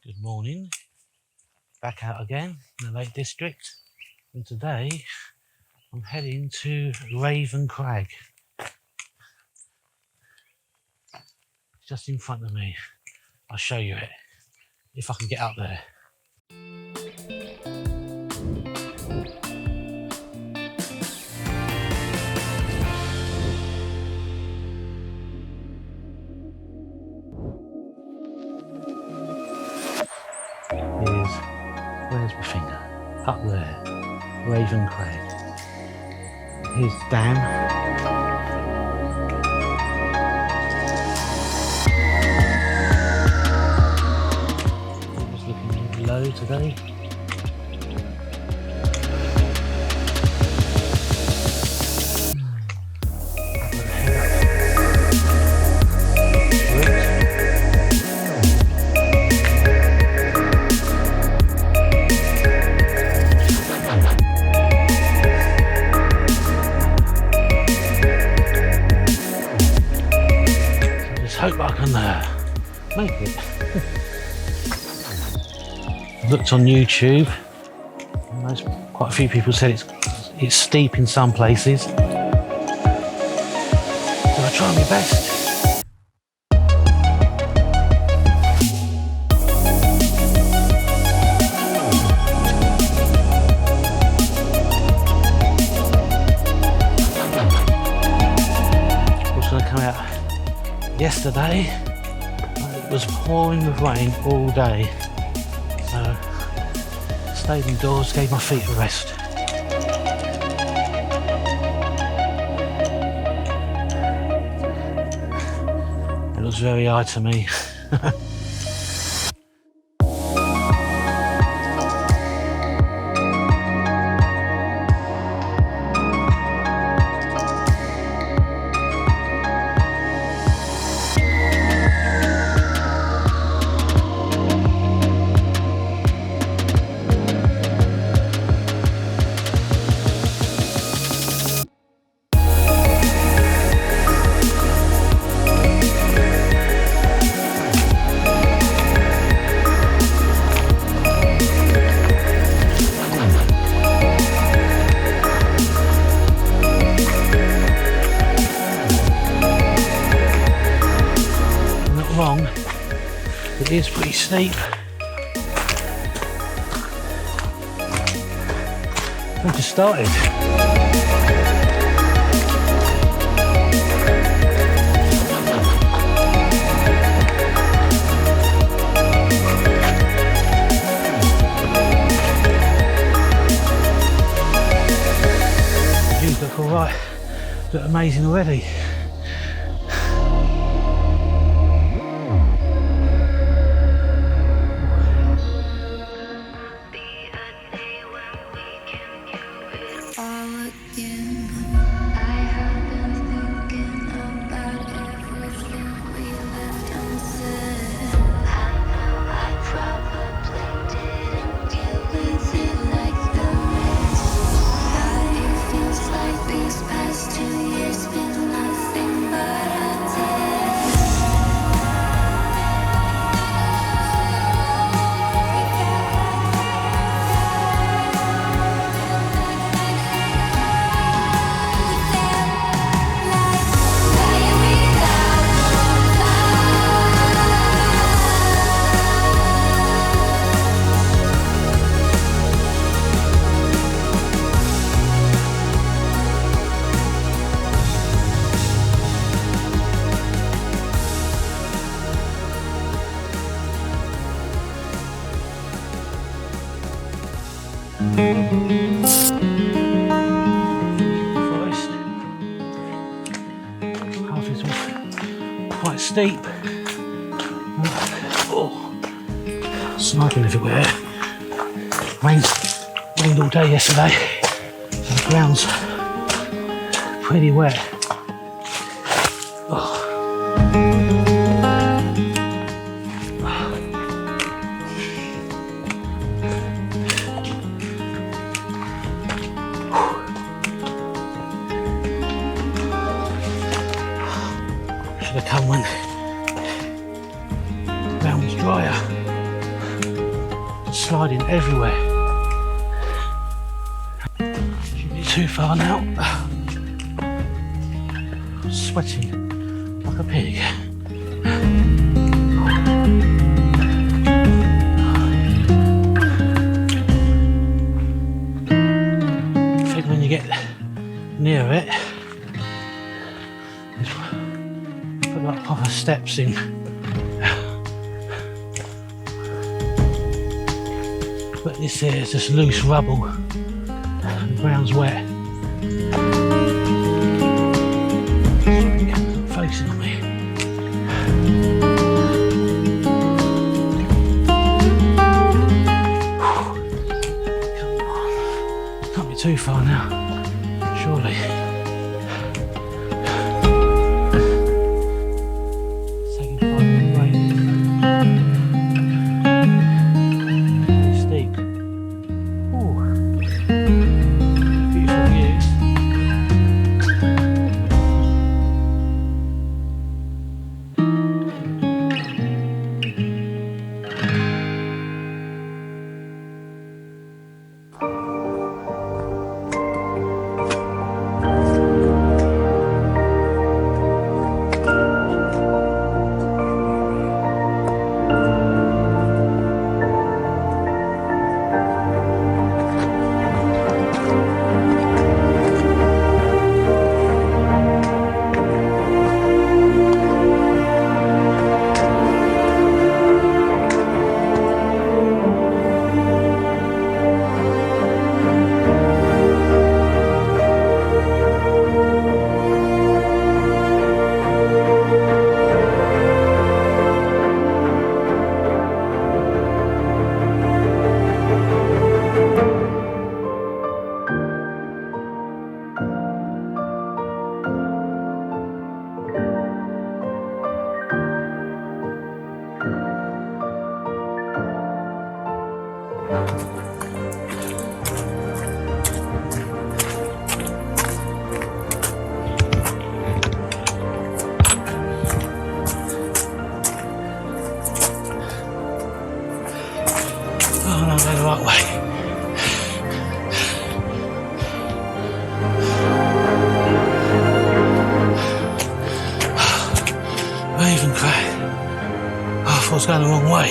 Good morning, back out again in the Lake District, and today I'm heading to Raven Crag. It's just in front of me. I'll show you it if I can get up there. Where's my finger? Up there, Raven Crag. Here's the dam. Just looking below today. Hope I can make it. Looked on YouTube, and quite a few people said it's steep in some places, so I try my best. I was going to come out yesterday, it was pouring with rain all day, so stayed indoors, gave my feet a rest. It looks very high to me. Wrong, it is pretty steep. I just started. Views look alright, look amazing already. Forest. Half is quite steep. Oh, sniping everywhere. Rained all day yesterday, so the ground's pretty wet. Oh. Should have come when the ground was drier. sliding everywhere. Shouldn't be too far now. Sweating like a pig. I think when you get near it, put like proper steps in. But this here is just loose rubble. The ground's wet. Facing on me. Come on. Can't be too far now, surely. Taking 5 minutes break. Steep. Ooh. Beautiful views. Oh no, I'm going the right way. Raven Crag. Oh, I thought I was going the wrong way.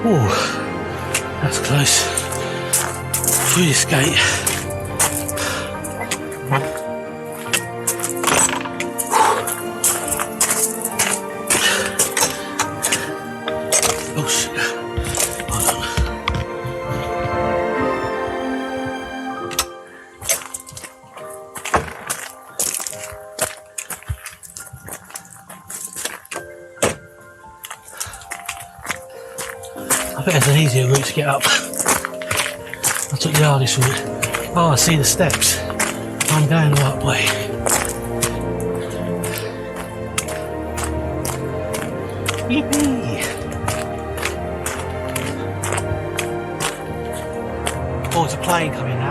Ooh, that's close. Through this gate. Oh shit. Hold on. I bet there's an easier route to get up. I took the hardest route. Oh, I see the steps. I'm going the right way. Yippee! Oh, there's a plane coming now.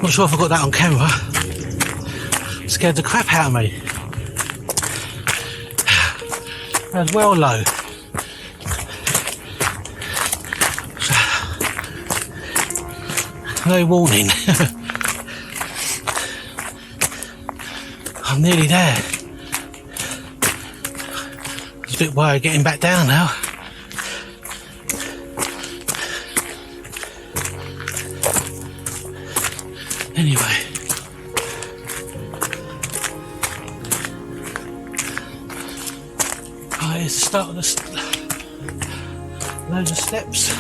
Not sure if I got that on camera. Scared the crap out of me. That was well low. No warning. I'm nearly there. I was a bit worried getting back down now. Anyway, right, here's the start of the loads of steps.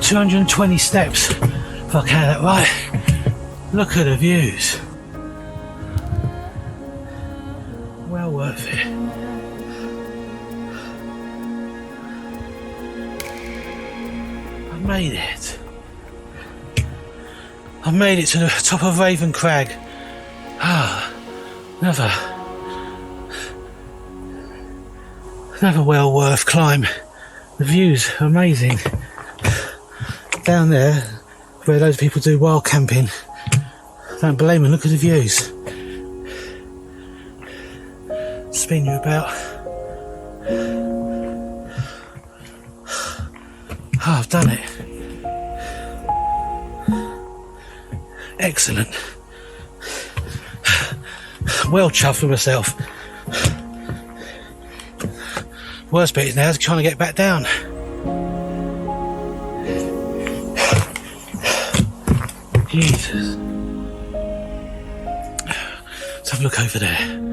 220 steps, if I count that right. Look at the views. Well worth it. I made it. I made it to the top of Raven Crag. Ah, another well worth climb. The views are amazing. Down there, where those people do wild camping, don't blame them, look at the views. Spin you about. Oh, I've done it. Excellent. Well chuffed with myself. Worst bit is now trying to get back down. Jesus. Let's have a look over there.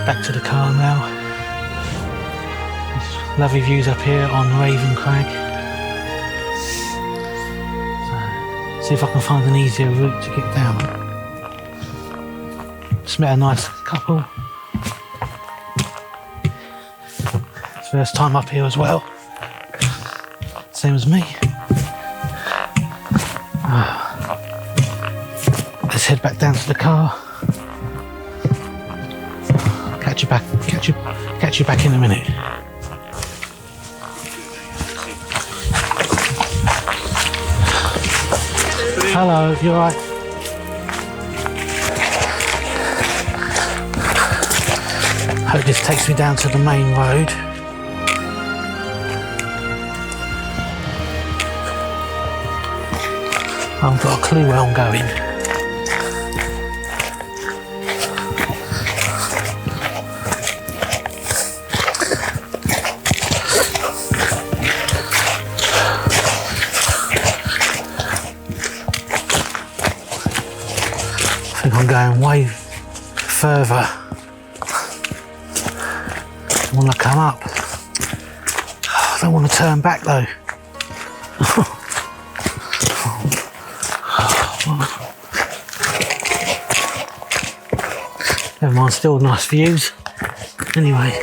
Back to the car now. There's lovely views up here on Raven Crag. So, see if I can find an easier route to get down. Just met a nice couple. First time up here as well. Same as me. Let's head back down to the car. Catch you back in a minute. Hello, you alright? Hope this takes me down to the main road. I haven't got a clue where I'm going. I'm going way further when I come up. I don't want to turn back though. Never mind, still nice views. Anyway,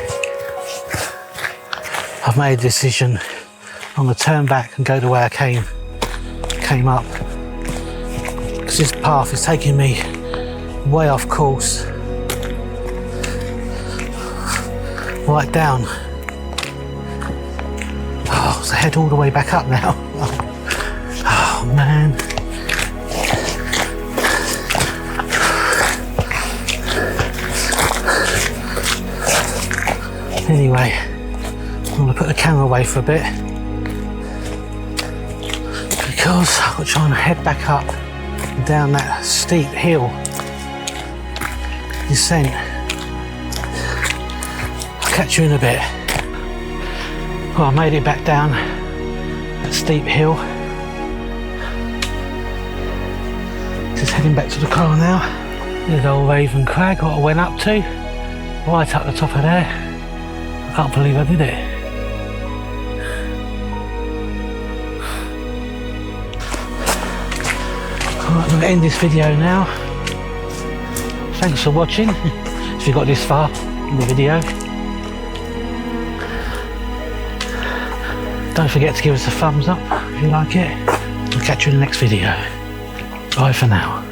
I've made a decision. I'm going to turn back and go the way I came up. Because this path is taking me way off course. Right down. Oh, so head all the way back up now. Oh man. Anyway, I'm going to put the camera away for a bit because I'm trying to head back up and down that steep hill descent. I'll catch you in a bit. Well, I made it back down that steep hill. Just heading back to the car now. There's old Raven Crag, what I went up to, right up the top of there. I can't believe I did it. Alright, I'm going to end this video now. Thanks for watching, if you got this far in the video. Don't forget to give us a thumbs up if you like it. I'll catch you in the next video. Bye for now.